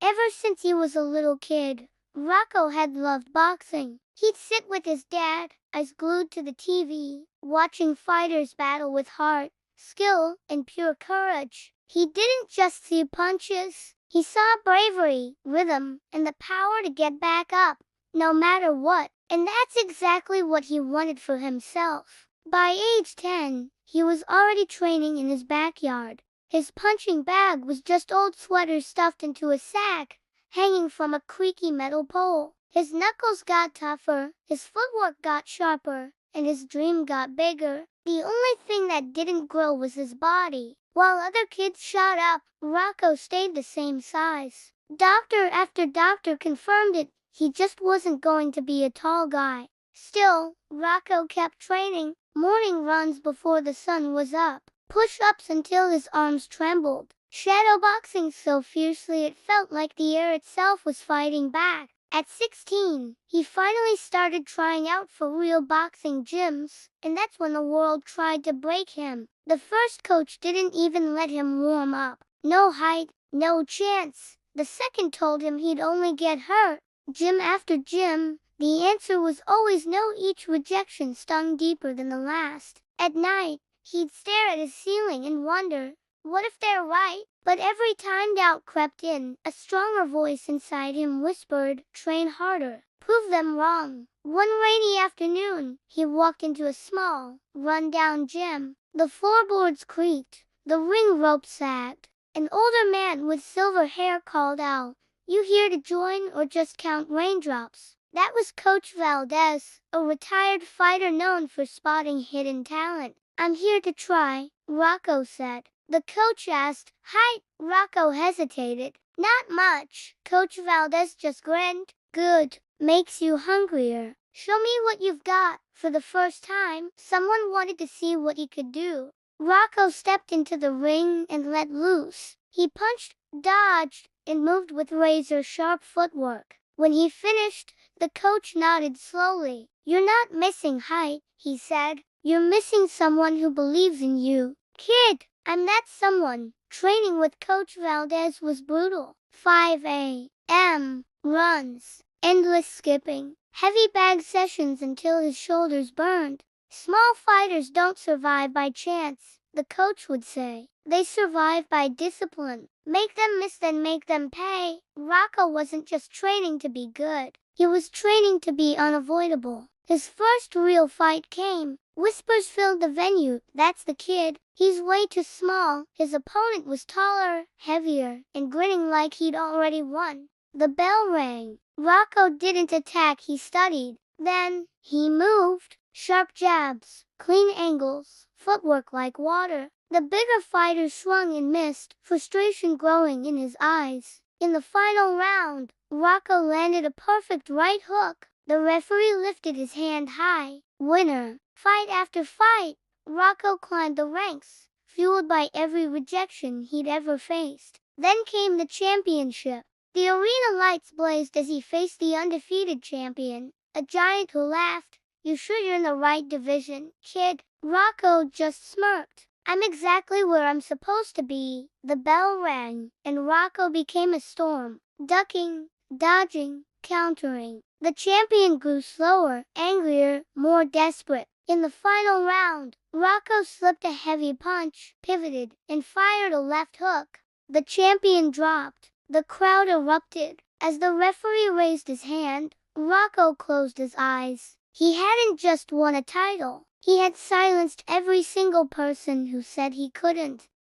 Ever since he was a little kid, Roccoe had loved boxing. He'd sit with his dad, eyes glued to the TV, watching fighters battle with heart, skill, and pure courage. He didn't just see punches. He saw bravery, rhythm, and the power to get back up, no matter what. And that's exactly what he wanted for himself. By age 10, he was already training in his backyard. His punching bag was just old sweaters stuffed into a sack, hanging from a creaky metal pole. His knuckles got tougher, his footwork got sharper, and his dream got bigger. The only thing that didn't grow was his body. While other kids shot up, Roccoe stayed the same size. Doctor after doctor confirmed it. He just wasn't going to be a tall guy. Still, Roccoe kept training, morning runs before the sun was up, push-ups until his arms trembled, shadowboxing so fiercely it felt like the air itself was fighting back. At 16, he finally started trying out for real boxing gyms, and that's when the world tried to break him. The first coach didn't even let him warm up. No height, no chance. The second told him he'd only get hurt. Gym after gym, the answer was always no. Each rejection stung deeper than the last. At night, he'd stare at his ceiling and wonder, what if they're right? But every time doubt crept in, a stronger voice inside him whispered, train harder, prove them wrong. One rainy afternoon, he walked into a small, run-down gym. The floorboards creaked, the ring rope sagged. An older man with silver hair called out, "You here to join or just count raindrops?" That was Coach Valdez, a retired fighter known for spotting hidden talent. "I'm here to try," Roccoe said. The coach asked, "Height?" Roccoe hesitated. "Not much." Coach Valdez just grinned. "Good. Makes you hungrier. Show me what you've got." For the first time, someone wanted to see what he could do. Roccoe stepped into the ring and let loose. He punched, dodged, and moved with razor-sharp footwork. When he finished, the coach nodded slowly. "You're not missing height," he said. "You're missing someone who believes in you. Kid, I'm that someone." Training with Coach Valdez was brutal. 5 a.m. runs, endless skipping, heavy bag sessions until his shoulders burned. "Small fighters don't survive by chance," the coach would say. "They survive by discipline. Make them miss, then make them pay." Roccoe wasn't just training to be good. He was training to be unavoidable. His first real fight came. Whispers filled the venue. "That's the kid. He's way too small." His opponent was taller, heavier, and grinning like he'd already won. The bell rang. Roccoe didn't attack, he studied. Then, he moved. Sharp jabs, clean angles, footwork like water. The bigger fighter swung and missed, frustration growing in his eyes. In the final round, Roccoe landed a perfect right hook. The referee lifted his hand high. Winner. Fight after fight, Roccoe climbed the ranks, fueled by every rejection he'd ever faced. Then came the championship. The arena lights blazed as he faced the undefeated champion, a giant who laughed. "You sure you're in the right division, kid?" Roccoe just smirked. "I'm exactly where I'm supposed to be." The bell rang, and Roccoe became a storm, ducking, dodging, countering. The champion grew slower, angrier, more desperate. In the final round, Roccoe slipped a heavy punch, pivoted, and fired a left hook. The champion dropped. The crowd erupted. As the referee raised his hand, Roccoe closed his eyes. He hadn't just won a title. He had silenced every single person who said he couldn't.